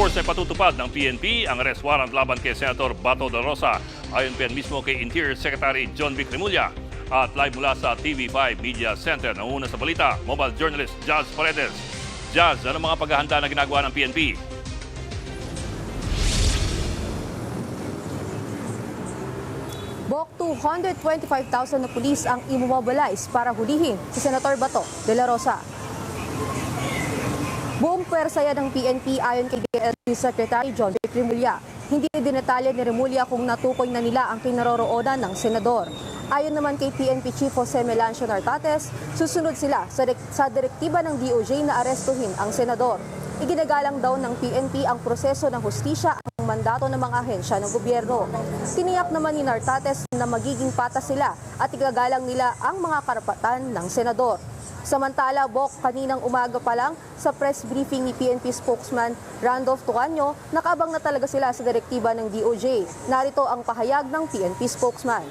Force ay patutupad ng PNP ang arrest warrant laban kay Senator Bato de la Rosa. Ayon pa yan mismo kay Interior Secretary John Vic Remulla. At live mula sa TV5 Media Center, nauna sa balita, mobile journalist Jazz Paredes. Jazz, ano mga paghahanda na ginagawa ng PNP? Bok, 225,000 na pulis ang imobilize para hulihin si Senator Bato de la Rosa. Buong pwersa yan ng PNP ayon kay DND Secretary John Vic Remulla. Hindi dinetalye ni Remulla kung natukoy na nila ang kinaroroonan ng senador. Ayon naman kay PNP Chief Jose Melancio Nartates, susunod sila sa direktiba ng DOJ na arestuhin ang senador. Iginagalang daw ng PNP ang proseso ng hustisya ang mandato ng mga ahensya ng gobyerno. Tiniyak naman ni Nartates na magiging patas sila at igagalang nila ang mga karapatan ng senador. Samantala, Bok, kaninang umaga pa lang sa press briefing ni PNP spokesman Randolph Tucaño, nakabang na talaga sila sa direktiba ng DOJ. Narito ang pahayag ng PNP spokesman.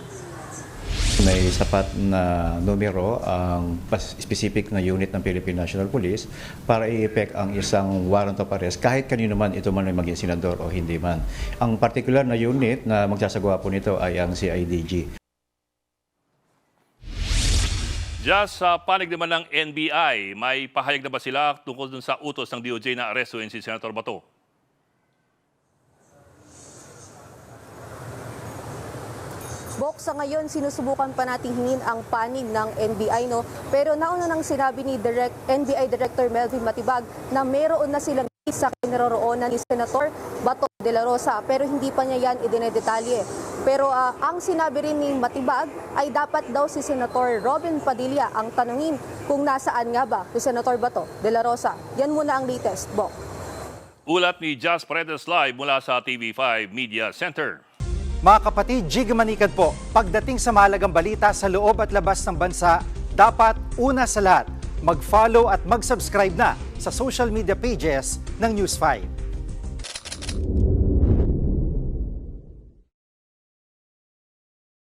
May sapat na numero ang specific na unit ng Philippine National Police para i-effect ang isang warrant of arrest kahit kanino man ito man ay maging senador o hindi man. Ang particular na unit na magsasagawa po nito ay ang CIDG. Just sa panig naman ng NBI, may pahayag na ba sila tungkol dun sa utos ng DOJ na arestuhin si Senator Bato? Bok, sa ngayon, sinusubukan pa nating hingin ang panig ng NBI, no? Pero nauna nang sinabi ni NBI Director Melvin Matibag na meron na silang sa kinaroroonan ni Senator Bato de la Rosa, pero hindi pa niya yan idinedetalye. Pero ang sinabi rin ni Matibag ay dapat daw si Senator Robin Padilla ang tanungin kung nasaan nga ba si Senator Bato de la Rosa. Yan muna ang latest, Bok. Ulat ni Jazz Paredes live mula sa TV5 Media Center. Mga kapatid, Jig Manikad po, pagdating sa mahalagang balita sa loob at labas ng bansa, dapat una sa lahat, mag-follow at mag-subscribe na sa social media pages ng News 5.